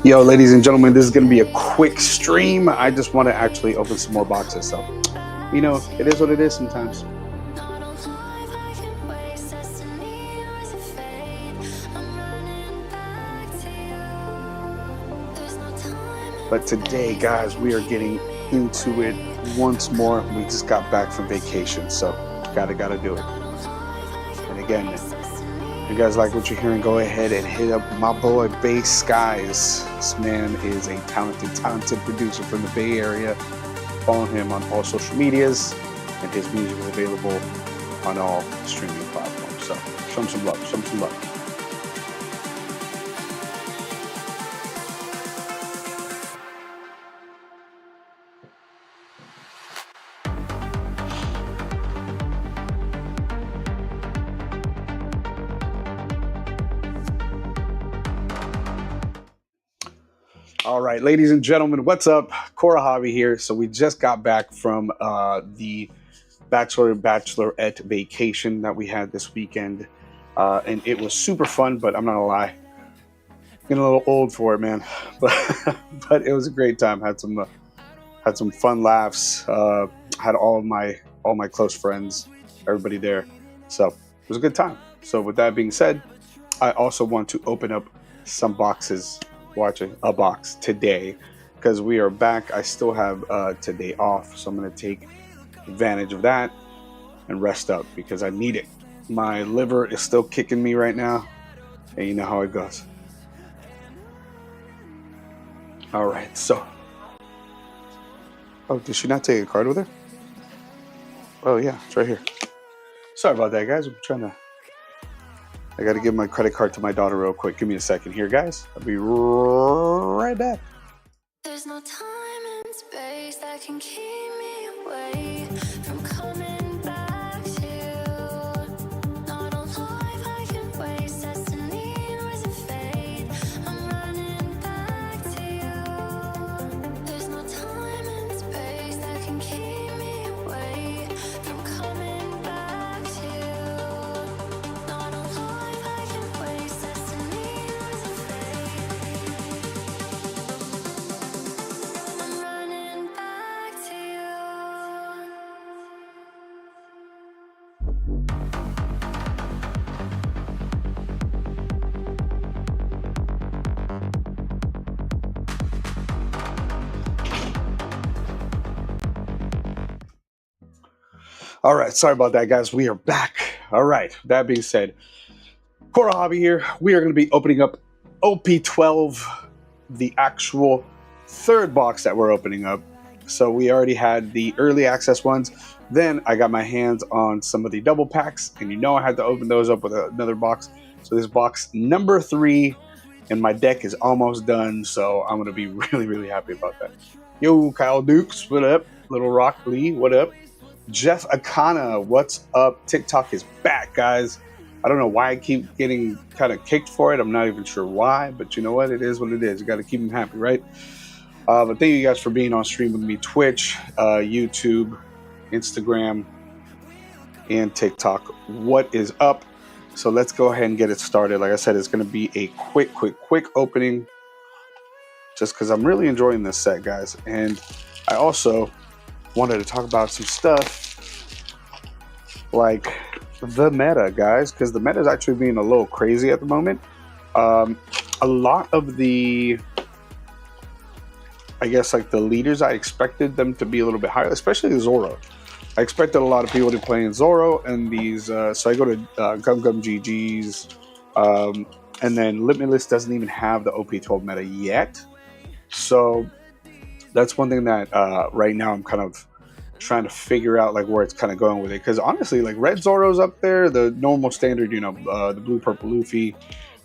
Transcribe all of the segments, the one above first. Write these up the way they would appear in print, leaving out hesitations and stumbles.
Yo, ladies and gentlemen, this is going to be a quick stream. I just want to actually open some more boxes. So, you know, it is what it is sometimes. But today, guys, we are getting into it once more. We just got back from vacation, so gotta do it. And again, if you guys like what you're hearing, go ahead and hit up my boy Bay Skies. This man is a talented producer from the Bay Area. Follow him on all social medias, and his music is available on all streaming platforms. So show him some love, show him some love. All right, ladies and gentlemen, what's up? KORA Hobby here. So we just got back from the Bachelor and Bachelorette vacation that we had this weekend. And it was super fun, but I'm not gonna lie, getting a little old for it, man. But it was a great time. Had some fun laughs. Had all my close friends, everybody there. So it was a good time. So with that being said, I also want to open up some boxes. Watching a box today because we are back. I still have today off, so I'm going to take advantage of that and rest up because I need it. My liver is still kicking me right now, and you know how it goes. All right, so did she not take a card with her? Oh yeah, it's right here. Sorry about that, guys. I got to give my credit card to my daughter real quick. Give me a second here, guys. I'll be right back. There's no time and space that can keep me away from coming back to you. Not a life I can waste. Destiny was a fate. I'm running back to you. There's no time and space that can keep me away from coming back to you. Not a life I can waste. Destiny was a fate. I'm running back to you. All right, sorry about that, guys. We are back. All right, that being said, KORA Hobby here. We are going to be opening up OP-12, the actual third box that we're opening up. So we already had the early access ones. Then I got my hands on some of the double packs, and you know I had to open those up with another box. So this box number 3, and my deck is almost done. So I'm going to be really happy about that. Yo, Kyle Dukes, what up? Little Rock Lee, what up? Jeff Akana, what's up? TikTok is back, guys. I don't know why I keep getting kind of kicked for it. I'm not even sure why, but you know what? It is what it is. You got to keep them happy, right? But thank you guys for being on stream with me. Twitch, YouTube, Instagram, and TikTok. What is up? So let's go ahead and get it started. Like I said, it's going to be a quick opening just because I'm really enjoying this set, guys. And I also wanted to talk about some stuff like the meta, guys, because the meta is actually being a little crazy at the moment. A lot of the, I guess, like the leaders, I expected them to be a little bit higher, especially Zoro. I expected a lot of people to play in Zoro and these, so I go to Gum GG's, and then Limitless doesn't even have the OP-12 meta yet. So that's one thing that right now I'm kind of trying to figure out like where it's kind of going with it, because honestly, like Red Zoro's up there, the normal standard, you know, the blue purple Luffy,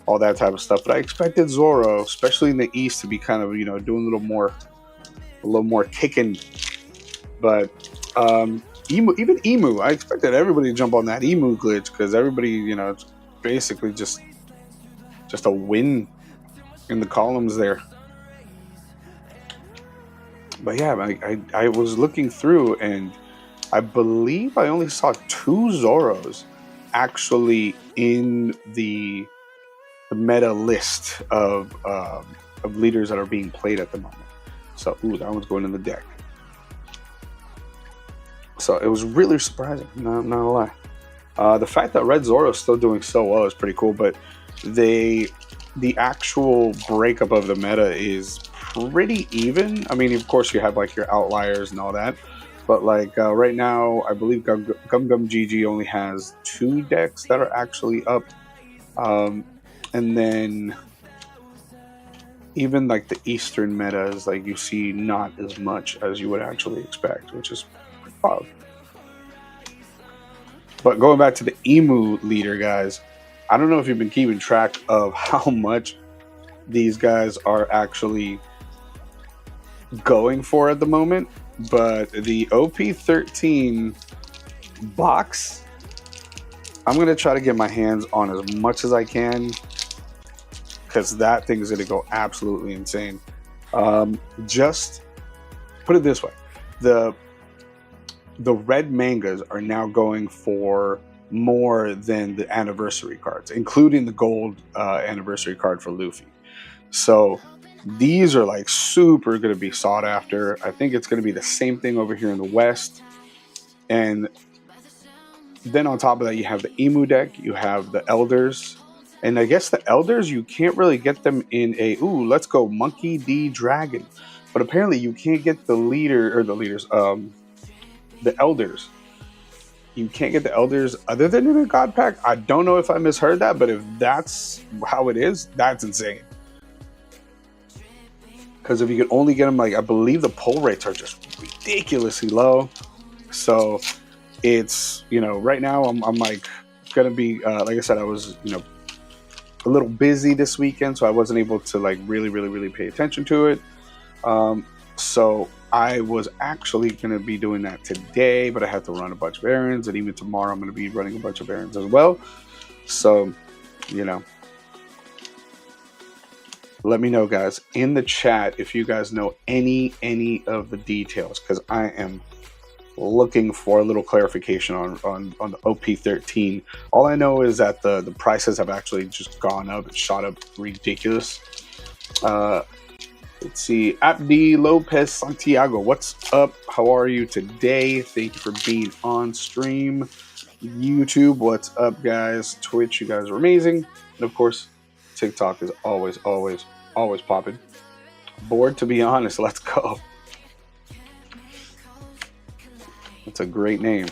all that type of stuff. But I expected Zoro, especially in the East, to be kind of, you know, doing a little more kicking. But even Emu, I expected everybody to jump on that Emu glitch because everybody, you know, it's basically just a win in the columns there. But yeah, I was looking through, and I believe I only saw 2 Zoros actually in the meta list of of leaders that are being played at the moment. So, ooh, that one's going in the deck. So it was really surprising, not gonna lie. The fact that Red Zoro is still doing so well is pretty cool, but the actual breakup of the meta is pretty even. I mean, of course, you have like your outliers and all that, but like right now, I believe Gum GG only has 2 decks that are actually up, and then even like the Eastern metas, like you see not as much as you would actually expect, which is wild. But going back to the Emu leader, guys, I don't know if you've been keeping track of how much these guys are actually going for at the moment, but the OP-13 box, I'm going to try to get my hands on as much as I can, because that thing is going to go absolutely insane. Just put it this way, the red mangas are now going for more than the anniversary cards, including the gold anniversary card for Luffy. So these are like super going to be sought after. I think it's going to be the same thing over here in the West. And then on top of that, you have the Emu deck, you have the Elders. And I guess the Elders, you can't really get them in a, ooh, let's go Monkey D Dragon. But apparently you can't get the leader, or the leaders, the Elders. You can't get the Elders other than in a God Pack. I don't know if I misheard that, but if that's how it is, that's insane. Because if you could only get them, like, I believe the pull rates are just ridiculously low. So it's, you know, right now I'm like gonna be like I said, I was, you know, a little busy this weekend, so I wasn't able to like really pay attention to it. So I was actually going to be doing that today, but I had to run a bunch of errands, and even tomorrow I'm going to be running a bunch of errands as well. So, you know, let me know, guys, in the chat if you guys know any of the details, because I am looking for a little clarification on the OP-13. All I know is that the prices have actually just gone up. It shot up ridiculous. Let's see, Abdi Lopez Santiago, what's up? How are you today? Thank you for being on stream. YouTube, what's up, guys? Twitch, you guys are amazing. And of course, TikTok is always popping. Bored, to be honest. Let's go. That's a great name.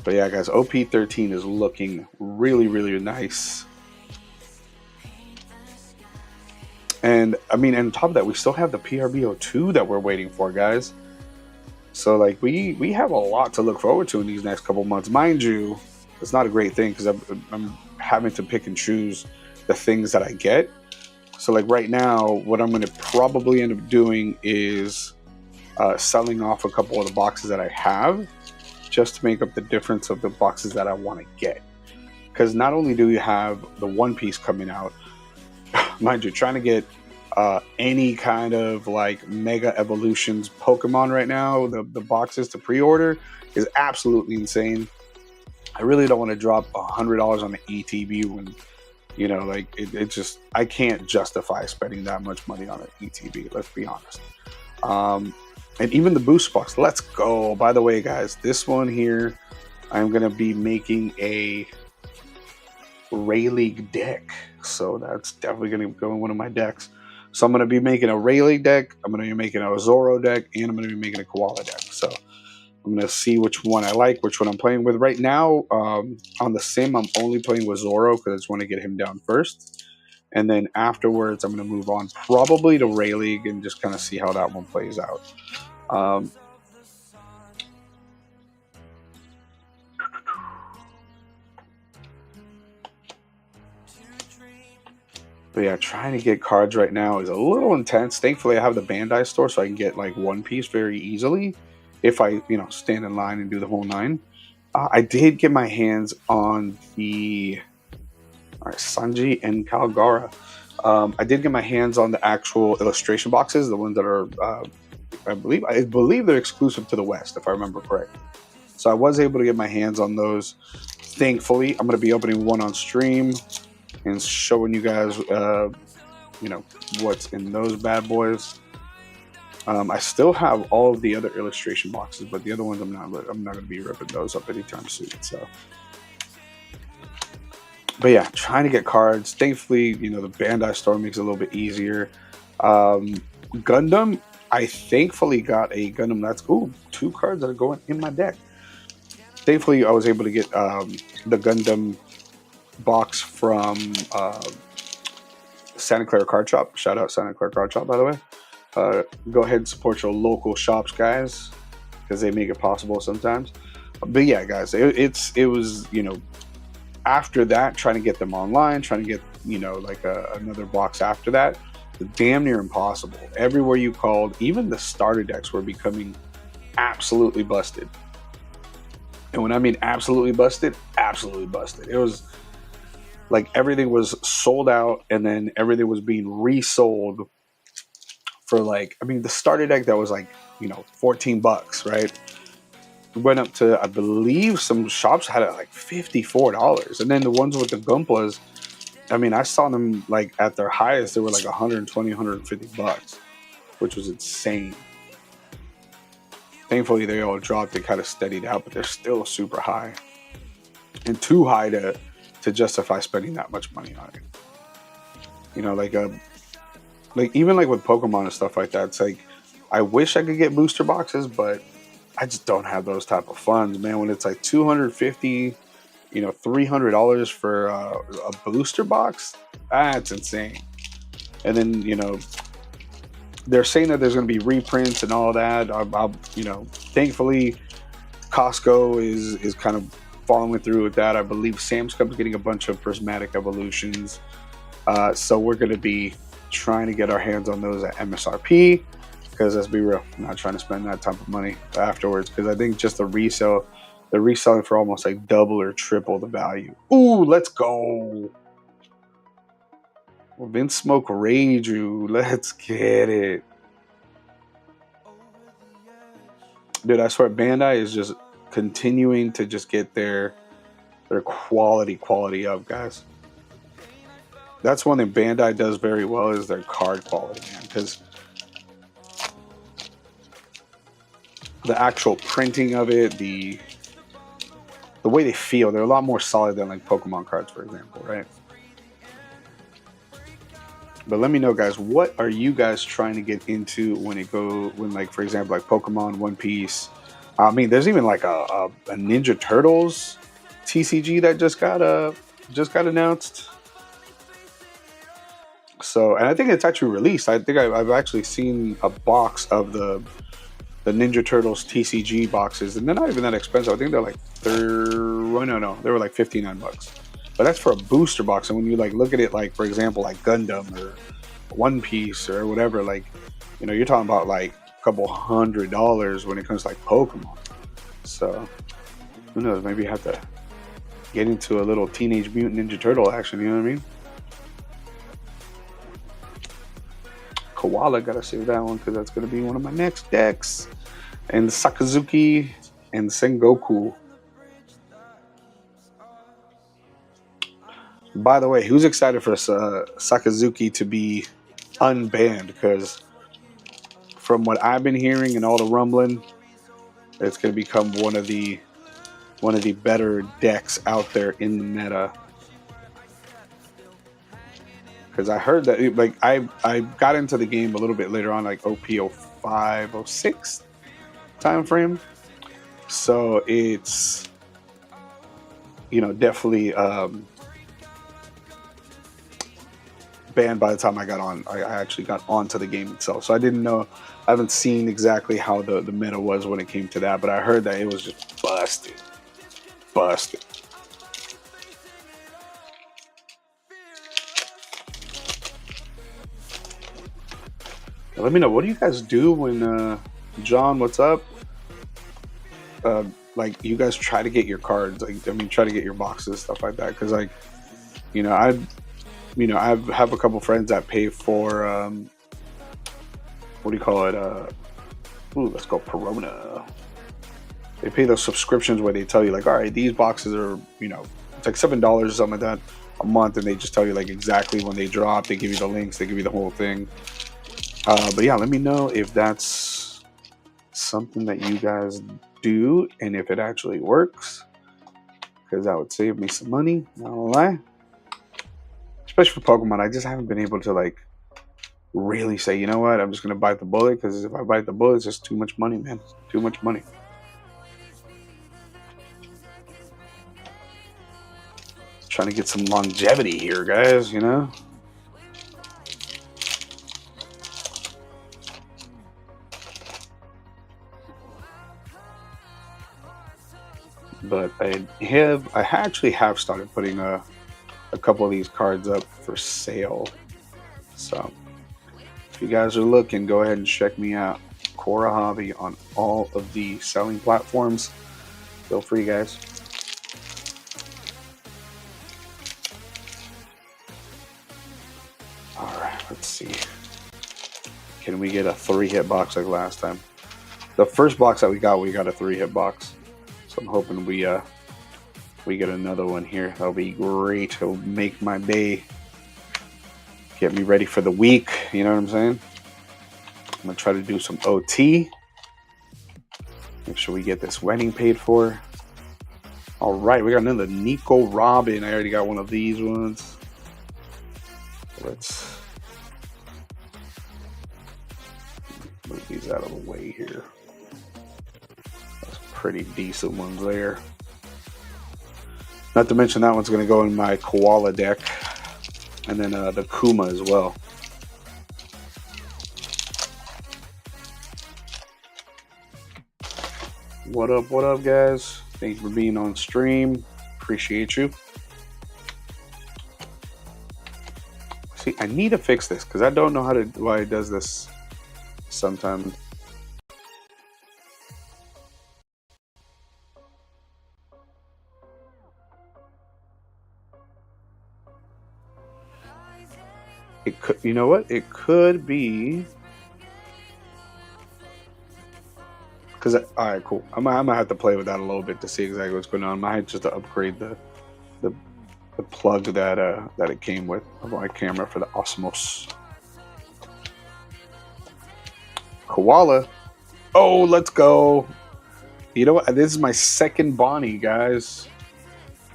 But yeah, guys, OP-13 is looking really nice. And I mean, and on top of that, we still have the PRBO2 that we're waiting for, guys. So like we have a lot to look forward to in these next couple months. Mind you, it's not a great thing because I'm having to pick and choose the things that I get. So like right now, what I'm going to probably end up doing is selling off a couple of the boxes that I have, just to make up the difference of the boxes that I want to get. Because not only do you have the One Piece coming out, mind you, trying to get any kind of like Mega Evolutions Pokemon right now, the boxes to pre-order is absolutely insane. I really don't want to drop $100 on the ETB when, you know, like it just, I can't justify spending that much money on an ETB, let's be honest. And even the boost box, let's go. By the way, guys, this one here, I'm going to be making a Ray League deck. So that's definitely going to go in one of my decks. So I'm going to be making a Ray League deck, I'm going to be making a Zoro deck, and I'm going to be making a Koala deck. So I'm going to see which one I like, which one I'm playing with. Right now, on the sim, I'm only playing with Zoro because I just want to get him down first. And then afterwards, I'm going to move on probably to Ray League and just kind of see how that one plays out. But yeah, trying to get cards right now is a little intense. Thankfully, I have the Bandai store, so I can get like One Piece very easily if I, you know, stand in line and do the whole 9. I did get my hands on the Sanji and Kalgara. I did get my hands on the actual illustration boxes, the ones that are, I believe they're exclusive to the West, if I remember correctly. So I was able to get my hands on those. Thankfully, I'm going to be opening one on stream and showing you guys you know, what's in those bad boys. I still have all of the other illustration boxes, but the other ones I'm not going to be ripping those up anytime soon. So, but yeah, trying to get cards. Thankfully, you know, the Bandai store makes it a little bit easier. Gundam, I thankfully got a Gundam. That's 2 cards that are going in my deck. Thankfully, I was able to get the Gundam box from Santa Clara Card Shop. Shout out Santa Clara Card Shop, by the way. Go ahead and support your local shops, guys, because they make it possible sometimes. But yeah, guys, it was, you know, after that, trying to get them online, trying to get, you know, like another box after that, damn near impossible. Everywhere you called, even the starter decks were becoming absolutely busted. And when I mean absolutely busted, it was like everything was sold out, and then everything was being resold for like, I mean, the starter deck that was like, you know, $14, right? Went up to, I believe some shops had it like $54. And then the ones with the Gumpas, I mean, I saw them like at their highest, they were like $120, $150, which was insane. Thankfully, they all dropped. They kind of steadied out, but they're still super high, and too high to justify spending that much money on it. You know, like even like with Pokemon and stuff like that, it's like I wish I could get booster boxes, but I just don't have those type of funds, man. When it's like $250, you know, $300 for a booster box, that's insane. And then, you know, they're saying that there's going to be reprints and all that. I'll you know, thankfully, Costco is kind of following through with that. I believe Sam's Club's getting a bunch of prismatic evolutions. So we're going to be trying to get our hands on those at MSRP, because let's be real, I'm not trying to spend that type of money afterwards, because I think just the resale, they're reselling for almost like double or triple the value. Ooh, let's go. Vince Smoke Reiju, let's get it. Dude, I swear Bandai is just continuing to just get their quality up, guys. That's one thing Bandai does very well, is their card quality, man, because the actual printing of it, the way they feel, they're a lot more solid than like Pokemon cards, for example, right? But let me know, guys, what are you guys trying to get into when like, for example, like Pokemon, One Piece? I mean, there's even like a Ninja Turtles TCG that just got announced. So, and I think it's actually released. I think I've actually seen a box of the Ninja Turtles TCG boxes, and they're not even that expensive. I think they're like they were like $59. But that's for a booster box, and when you like look at it, like for example, like Gundam or One Piece or whatever, like, you know, you're talking about like a couple $100 when it comes to like Pokemon. So who knows? Maybe you have to get into a little Teenage Mutant Ninja Turtle action. You know what I mean? Koala, gotta save that one because that's gonna be one of my next decks. And Sakazuki and Sengoku. By the way, who's excited for Sakazuki to be unbanned? Because from what I've been hearing and all the rumbling, it's going to become one of the better decks out there in the meta. Because I heard that, like, I got into the game a little bit later on, like OP-05, 06 time frame. So it's, you know, definitely banned by the time I got on. I actually got onto the game itself, so I didn't know. I haven't seen exactly how the meta was when it came to that, but I heard that it was just busted. Let me know, what do you guys do when John, what's up? Like, you guys try to get your cards, like, I mean, try to get your boxes, stuff like that, because, like, you know, I have a couple friends that pay for what do you call it? Let's go Perona. They pay those subscriptions where they tell you, like, all right, these boxes are, you know, it's like $7 or something like that. a month, and they just tell you like exactly when they drop. They give you the links, they give you the whole thing. But yeah, let me know if that's something that you guys do and if it actually works, because that would save me some money, not gonna lie. Especially for Pokemon, I just haven't been able to like really say, you know what, I'm just gonna bite the bullet, because if I bite the bullet, it's just too much money, man. Too much money. Trying to get some longevity here, guys, you know? But I actually have started putting a couple of these cards up for sale. So if you guys are looking, go ahead and check me out. KORA Hobby on all of the selling platforms. Feel free, guys. Alright, let's see. Can we get a 3-hit box like last time? The first box that we got a 3-hit box. So I'm hoping we get another one here. That'll be great. It'll make my day. Get me ready for the week. You know what I'm saying? I'm gonna try to do some OT. Make sure we get this wedding paid for. All right, we got another Nico Robin. I already got one of these ones. Let's move these out of the way here. That's pretty decent ones there. Not to mention that one's going to go in my Koala deck. And then the Kuma as well. What up, guys? Thanks for being on stream. Appreciate you. See, I need to fix this because I don't know why it does this sometimes. It could, you know what? It could be because all right, cool. I'm gonna have to play with that a little bit to see exactly what's going on. I might just to upgrade the plug that it came with of my camera for the Osmos. Koala. Oh, let's go. You know what? This is my second Bonnie, guys.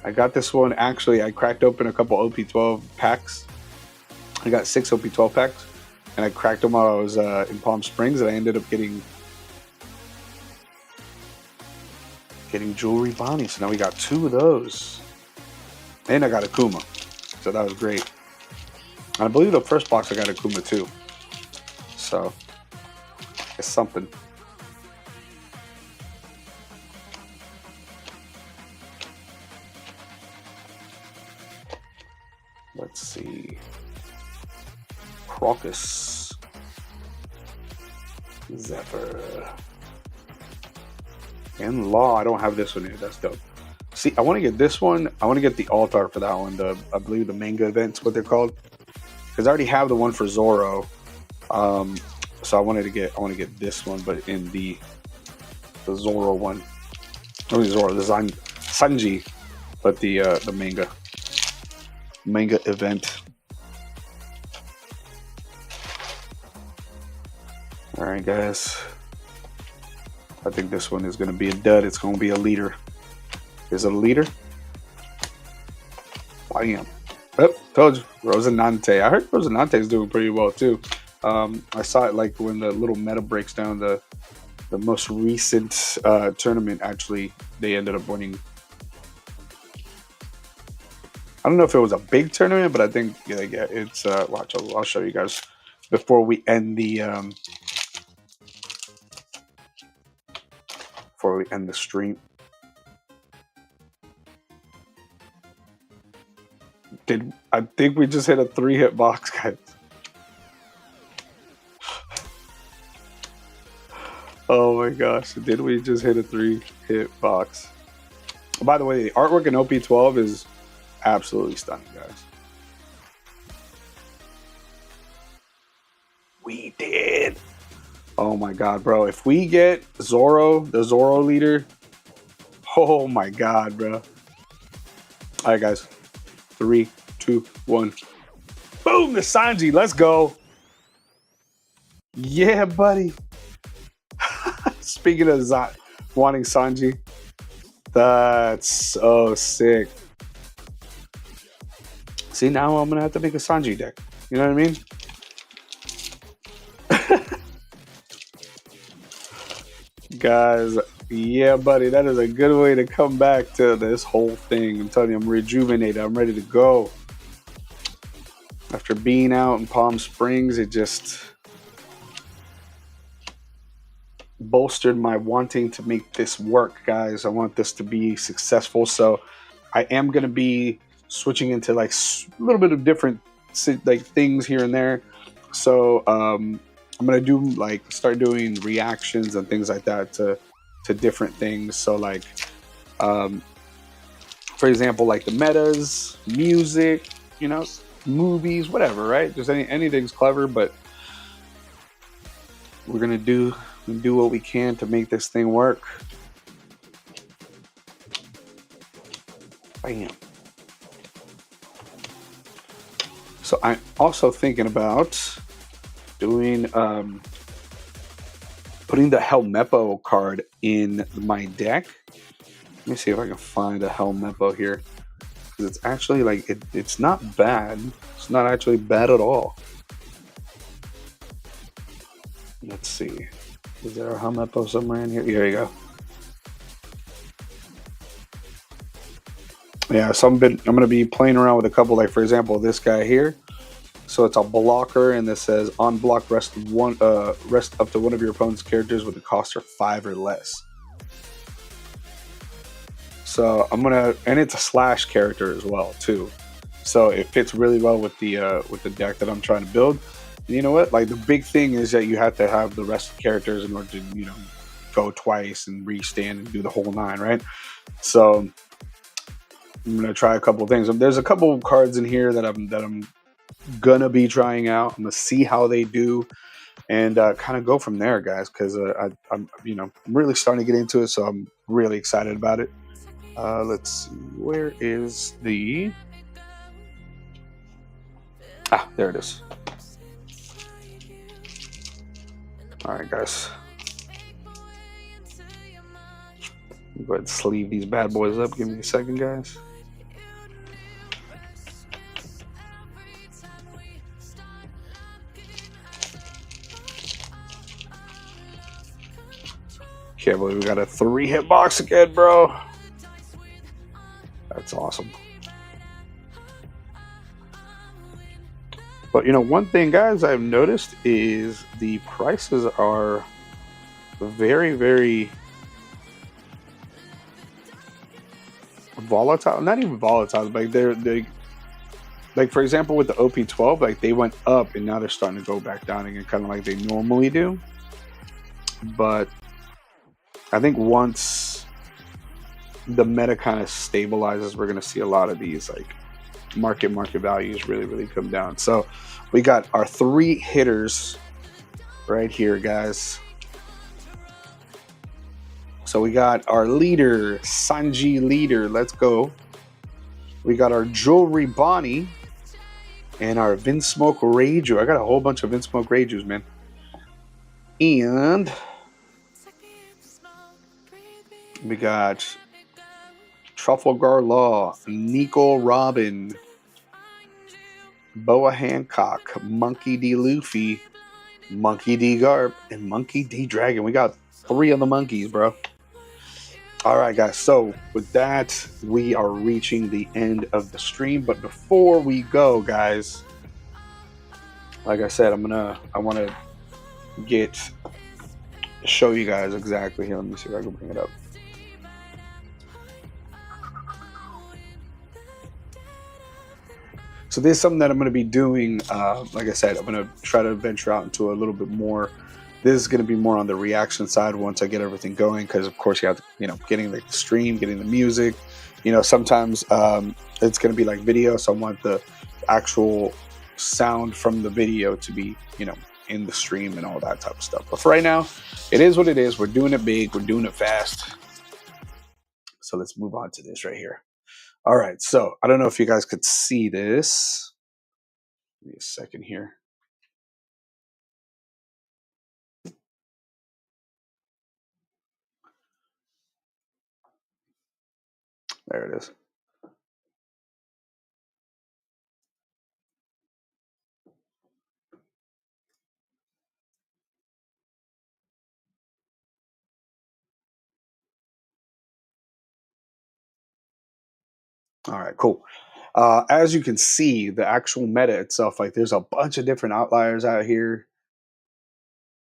I got this one. Actually, I cracked open a couple OP-12 packs. I got 6 OP-12 packs, and I cracked them while I was in Palm Springs, and I ended up getting jewelry Bonnie. So now we got 2 of those. And I got a Kuma. So that was great. And I believe the first box I got a Kuma too. So it's something. Let's see. Crocus. Zephyr. And Law. I don't have this one here. That's dope. See, I want to get this one. I want to get the alt art for that one. I believe the manga event's what they're called. Because I already have the one for Zoro. So I want to get this one, but in the Zoro one. Oh, Zoro, the Sanji, but the manga event. All right, guys. I think this one is going to be a dud. It's going to be a leader. Is it a leader? I am. Oh, told you. Rosinante. I heard Rosinante is doing pretty well too. I saw it like when the little meta breaks down the most recent tournament. Actually, they ended up winning. I don't know if it was a big tournament, but I think yeah, it's watch. I'll show you guys before we end the stream. I think we just hit a 3-hit box, guys. Oh my gosh, did we just hit a 3-hit box? By the way, the artwork in OP-12 is absolutely stunning, guys. We did. Oh my god, bro. If we get Zoro, the Zoro leader, oh my god, bro. All right, guys. 3, 2, 1. Boom, the Sanji. Let's go. Yeah, buddy. Speaking of wanting Sanji, that's so sick. See, now I'm gonna have to make a Sanji deck. You know what I mean? Guys, yeah, buddy, that is a good way to come back to this whole thing. I'm telling you, I'm rejuvenated. I'm ready to go. After being out in Palm Springs, it just bolstered my wanting to make this work, guys. I want this to be successful, so I am going to be switching into like a little bit of different like things here and there. So I'm going to do like start doing reactions and things like that to different things. So like for example, like the metas, music, you know, movies, whatever, right? Just anything's clever, but we're gonna do what we can to make this thing work. Bam. So I'm also thinking about doing putting the Helmeppo card in my deck. Let me see if I can find a Helmeppo here. It's actually like it's not bad. It's not actually bad at all. Let's see. Is there a Helmeppo somewhere in here? Here you go. Yeah, so I'm gonna be playing around with a couple, like for example, this guy here. So it's a blocker, and this says on block rest up to one of your opponent's characters with a cost of 5 or less. So I'm gonna, and it's a slash character as well too. So it fits really well with the deck that I'm trying to build. And you know what? Like the big thing is that you have to have the rest of the characters in order to, you know, go twice and restand and do the whole 9, right? So I'm gonna try a couple of things. There's a couple of cards in here that I'm gonna be trying out. I'm gonna see how they do and kind of go from there, guys. Because I'm really starting to get into it, so I'm really excited about it. Let's see, where is the... there it is. All right, guys. Go ahead and sleeve these bad boys up. Give me a second, guys. Can't believe we got a 3-hit box again, bro. That's awesome. But you know, one thing, guys, I've noticed is the prices are very, very volatile. Not even volatile, but they like, for example, with the OP-12, like they went up and now they're starting to go back down again, kind of like they normally do. But I think once the meta kind of stabilizes, we're going to see a lot of these like market values really come down. So we got our 3 hitters right here, guys. So we got our leader, Sanji leader. Let's go. We got our jewelry Bonnie and our Vinsmoke Reiju. I got a whole bunch of Vinsmoke Reijus, man. And we got Trafalgar Law, Nico Robin, Boa Hancock, Monkey D. Luffy, Monkey D. Garp, and Monkey D. Dragon. We got 3 of the monkeys, bro. All right, guys. So with that, we are reaching the end of the stream. But before we go, guys, like I said, I want to show you guys exactly here. Let me see if I can bring it up. So this is something that I'm going to be doing. Like I said, I'm going to try to venture out into a little bit more. This is going to be more on the reaction side once I get everything going, because of course you have to, you know, getting the stream, getting the music. You know, sometimes it's going to be like video, so I want the actual sound from the video to be, you know, in the stream and all that type of stuff. But for right now, it is what it is. We're doing it big. We're doing it fast. So let's move on to this right here. All right, so I don't know if you guys could see this. Give me a second here. There it is. All right, cool. As you can see, the actual meta itself, like there's a bunch of different outliers out here.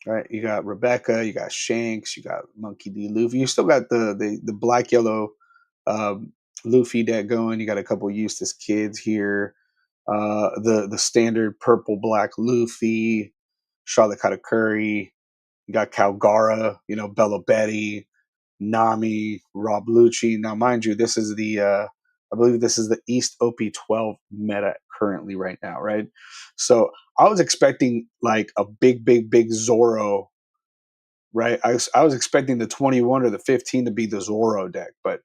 Right, you got Rebecca, you got Shanks, you got Monkey D. Luffy. You still got the black yellow Luffy deck going. You got a couple Eustace kids here. The standard purple black Luffy, Charlotte Katakuri. You got Calgara, Bella Betty, Nami, Rob Lucci. Now, mind you, this is I believe this is the East OP-12 meta currently right now, right? So I was expecting like a big Zoro, right? I was expecting the 21 or the 15 to be the Zoro deck, but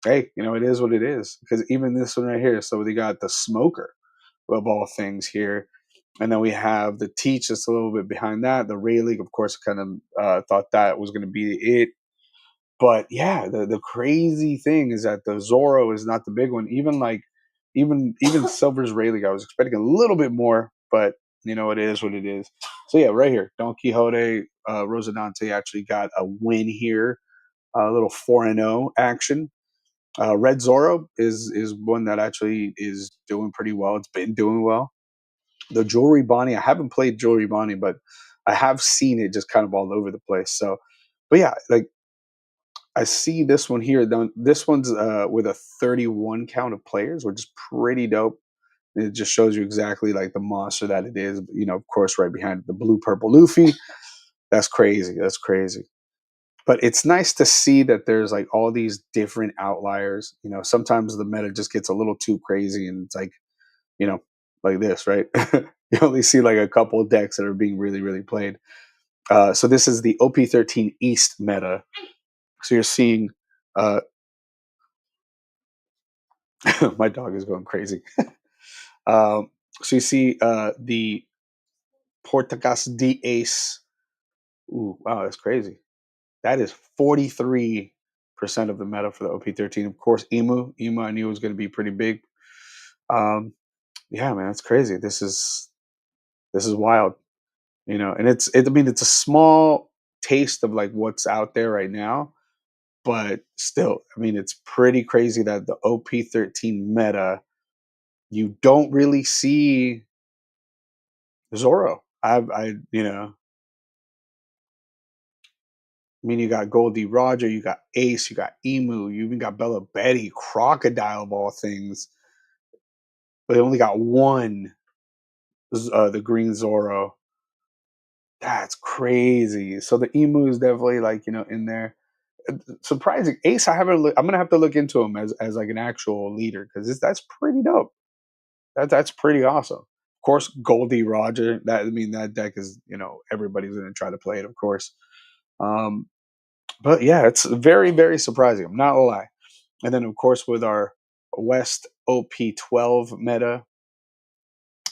hey, it is what it is. Because even this one right here, so they got the Smoker of all things here. And then we have the Teach that's a little bit behind that. The Ray League, of course, kind of thought that was going to be it. But yeah, the crazy thing is that the Zoro is not the big one. Even Silver's Ray League, I was expecting a little bit more, but it is what it is. So yeah, right here, Don Quixote, Rosadante actually got a win here, a little 4-0 action. Red Zoro is one that actually is doing pretty well. It's been doing well. The Jewelry Bonnie, I haven't played Jewelry Bonnie, but I have seen it just kind of all over the place. So, but yeah, like I see this one here. This one's with a 31 count of players, which is pretty dope. And it just shows you exactly like the monster that it is. Of course, right behind the blue purple Luffy. That's crazy. That's crazy. But it's nice to see that there's like all these different outliers. Sometimes the meta just gets a little too crazy, and it's like, you know, like this, right? You only see like a couple of decks that are being really, really played. So this is the OP-13 East meta. So you're seeing my dog is going crazy. um, so you see the Portagas D Ace. Ooh, wow, that's crazy. That is 43% of the meta for the OP-13. Of course, Emu I knew was going to be pretty big. Um, yeah, man, that's crazy. This is wild. And I mean, it's a small taste of like what's out there right now, but still, I mean, it's pretty crazy that the OP-13 meta, you don't really see Zoro. I mean, you got Goldie Roger, you got Ace, you got Emu, you even got Bella Betty, Crocodile of all things. But they only got one, the Green Zoro. That's crazy. So the Emu is definitely like in there. Surprising Ace. I'm gonna have to look into him as like an actual leader because that's pretty dope. That's pretty awesome. Of course, Goldie Roger. That deck is everybody's gonna try to play it, of course. Um, but yeah, it's very very surprising. I'm not gonna lie. And then of course with our West OP-12 meta,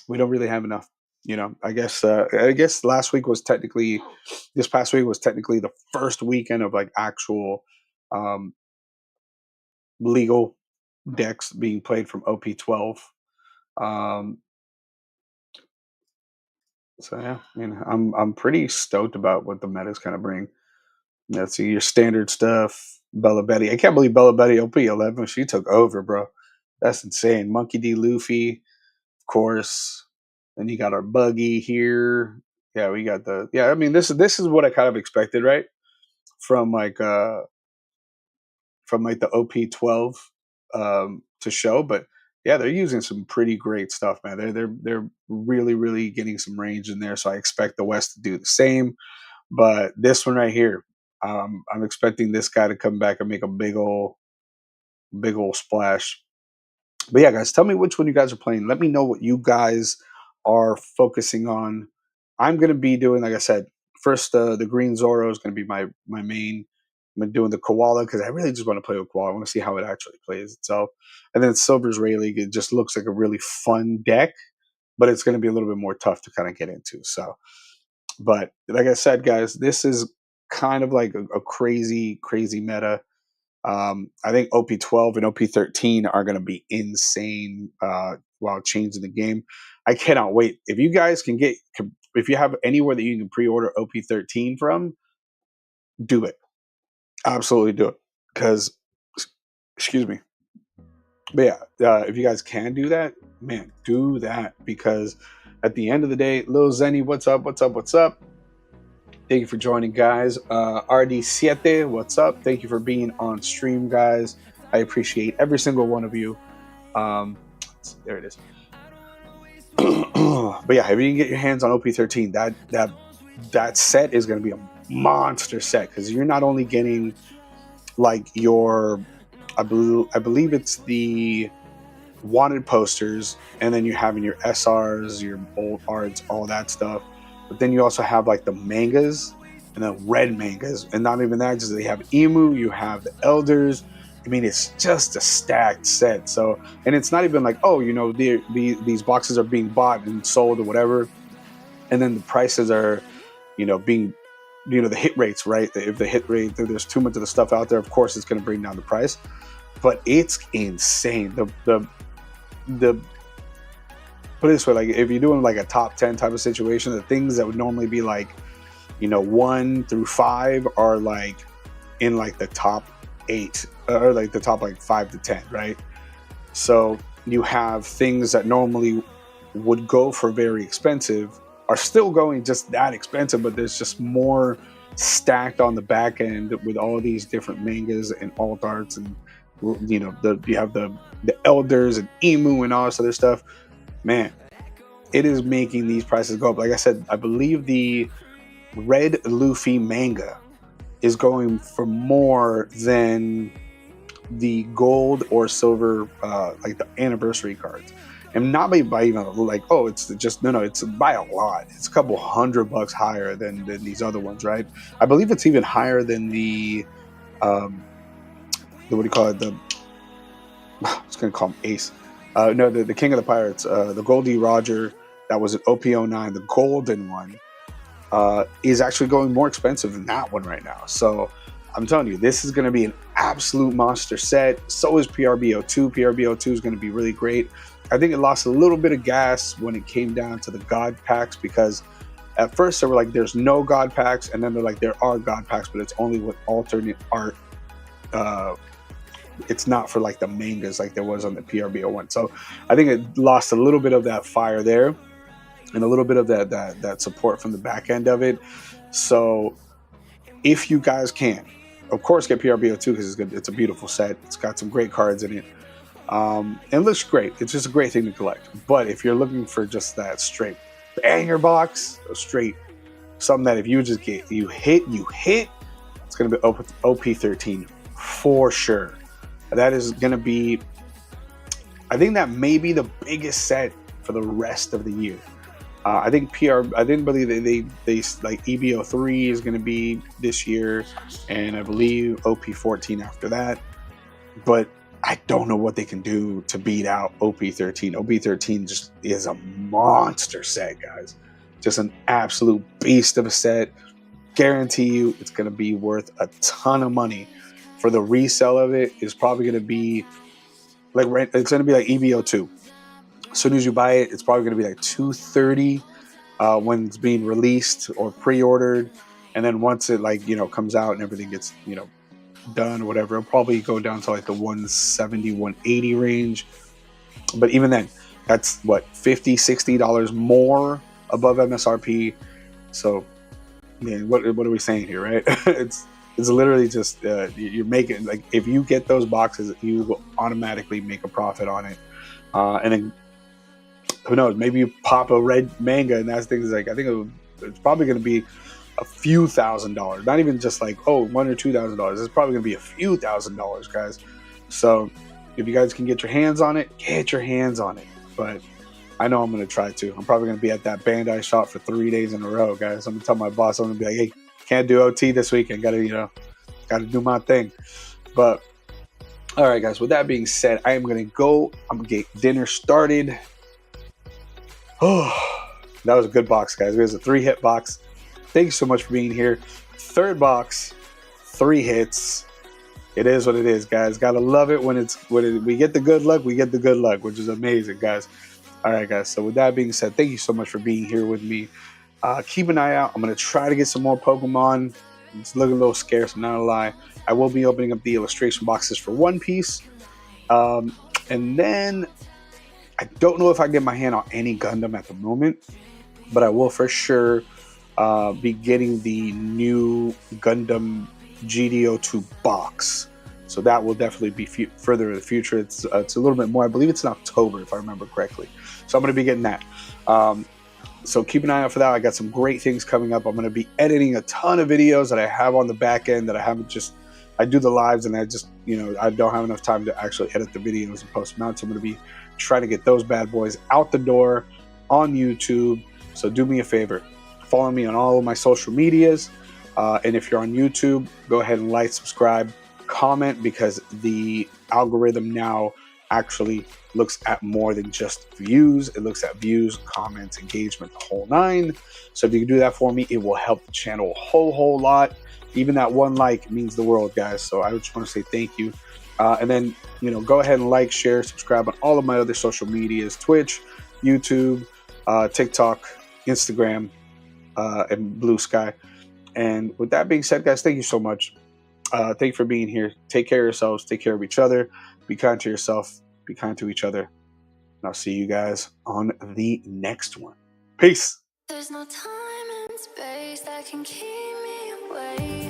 we don't really have enough. I guess this past week was technically the first weekend of like actual um, legal decks being played from OP-12. Um, so yeah, I mean, I'm pretty stoked about what the metas kind of bring. Let's see your standard stuff. Bella Betty, I can't believe Bella Betty OP-11. She took over, bro. That's insane. Monkey D. Luffy, of course. Then you got our buggy here. Yeah, we got the yeah. I mean, this is what I kind of expected, right? From like the OP-12 to show, but yeah, they're using some pretty great stuff, man. They're really really getting some range in there, so I expect the West to do the same. But this one right here, I'm expecting this guy to come back and make a big old splash. But yeah, guys, tell me which one you guys are playing. Let me know what you guys are focusing on. I'm going to be doing, like I said, first the Green Zoro is going to be my main. been doing the koala because I really just want to play with koala. I want to see how it actually plays itself. And then Silver's Ray League, it just looks like a really fun deck, but it's going to be a little bit more tough to kind of get into. So, but like I said, guys, this is kind of like a crazy, crazy meta. I think OP-12 and OP-13 are going to be insane while changing the game. I cannot wait. If you guys can get, if you have anywhere that you can pre-order OP-13 from, do it. Absolutely do it. Because, excuse me. But yeah, if you guys can do that, man, do that. Because at the end of the day, Lil Zenny, what's up? What's up? What's up? Thank you for joining, guys. RD7, what's up? Thank you for being on stream, guys. I appreciate every single one of you. There it is. But yeah, if you can get your hands on OP-13, that set is going to be a monster set because you're not only getting like your, I believe it's the wanted posters, and then you're having your SRs, your old arts, all that stuff. But then you also have like the mangas and the red mangas, and not even that, just they have Emu, you have the elders. I mean, it's just a stacked set. So, and it's not even like, oh, you know, these boxes are being bought and sold or whatever, and then the prices are, you know, being, you know, the hit rates, right? If the hit rate, there's too much of the stuff out there, of course, it's going to bring down the price. But it's insane. The put it this way, like if you're doing like a top 10 type of situation, the things that would normally be like, you know, 1 through 5 are like in like the top 8 or like the top like 5 to 10, right? So you have things that normally would go for very expensive are still going just that expensive, but there's just more stacked on the back end with all these different mangas and alt arts, and you know, you have the elders and Emu and all this other stuff. Man, it is making these prices go up. Like I said, I believe the red Luffy manga is going for more than the gold or silver, like the anniversary cards. And not by even like, oh, it's just, no, it's by a lot. It's a couple $100 higher than these other ones, right? I believe it's even higher than the what do you call it? I was going to call him Ace. No, the King of the Pirates, the Goldie Roger, that was an OP-09, the golden one, is actually going more expensive than that one right now. So I'm telling you, this is going to be an absolute monster set. So is PRBO2. PRBO2 is going to be really great. I think it lost a little bit of gas when it came down to the God packs, because at first they were like, there's no God packs, and then they're like, there are God packs, but it's only with alternate art. It's not for like the mangas like there was on the PRBO one. So I think it lost a little bit of that fire there, and a little bit of that support from the back end of it. So if you guys can, of course, get PRBO2 because it's good. It's a beautiful set. It's got some great cards in it. And it looks great. It's just a great thing to collect. But if you're looking for just that straight banger box, straight something that if you just get, you hit, it's going to be OP-13 for sure. That is going to be, I think that may be the biggest set for the rest of the year. I didn't believe they like EBO3 is going to be this year, and I believe OP-14 after that. But I don't know what they can do to beat out OP-13. OP-13 just is a monster set, guys. Just an absolute beast of a set. Guarantee you it's going to be worth a ton of money. For the resale of it is probably going to be like, it's going to be like EBO2. As soon as you buy it, it's probably going to be like $230 when it's being released or pre-ordered, and then once it like, you know, comes out and everything gets, you know, done or whatever, it'll probably go down to like the $170, $180 range. But even then, that's what, $50, $60 more above MSRP. So, man, what are we saying here, right? It's literally just you're making, like, if you get those boxes, you will automatically make a profit on it. And then who knows, maybe you pop a red manga and that thing's like, I think it's probably going to be a few $1,000s, not even just like, oh, $1,000 or $2,000. It's probably going to be a few $1,000s, guys. So if you guys can get your hands on it, get your hands on it. But I know I'm going to try to. I'm probably going to be at that Bandai shop for 3 days in a row, guys. I'm going to tell my boss, I'm going to be like, hey, can't do OT this weekend. Got to, you know, Got to do my thing. But all right, guys. With that being said, I am gonna go. I'm gonna get dinner started. Oh, that was a good box, guys. It was a 3-hit box. Thank you so much for being here. Third box, 3 hits. It is what it is, guys. Gotta love it when we get the good luck. We get the good luck, which is amazing, guys. All right, guys. So with that being said, thank you so much for being here with me. Keep an eye out. I'm gonna try to get some more Pokemon. It's looking a little scarce, I'm not gonna lie. I will be opening up the illustration boxes for One Piece. And then I don't know if I get my hand on any Gundam at the moment, but I will for sure be getting the new Gundam GDO2 box. So that will definitely be further in the future. It's a little bit more. I believe it's in October, if I remember correctly. So I'm going to be getting that. So keep an eye out for that. I got some great things coming up. I'm going to be editing a ton of videos that I have on the back end that I haven't just. I do the lives and I just, I don't have enough time to actually edit the videos and post them out. So I'm going to be trying to get those bad boys out the door on YouTube. So do me a favor. Follow me on all of my social medias. And if you're on YouTube, go ahead and like, subscribe, comment, because the algorithm now actually looks at more than just views. It looks at views, comments, engagement, the whole 9. So if you can do that for me, it will help the channel a whole lot. Even that 1 like means the world, guys. So I just want to say thank you. And then, go ahead and like, share, subscribe on all of my other social medias, Twitch, YouTube, TikTok, Instagram, and Blue Sky. And with that being said, guys, thank you so much. Thank you for being here. Take care of yourselves. Take care of each other. Be kind to yourself. Be kind to each other. And I'll see you guys on the next one. Peace. There's no time and space that can keep me away.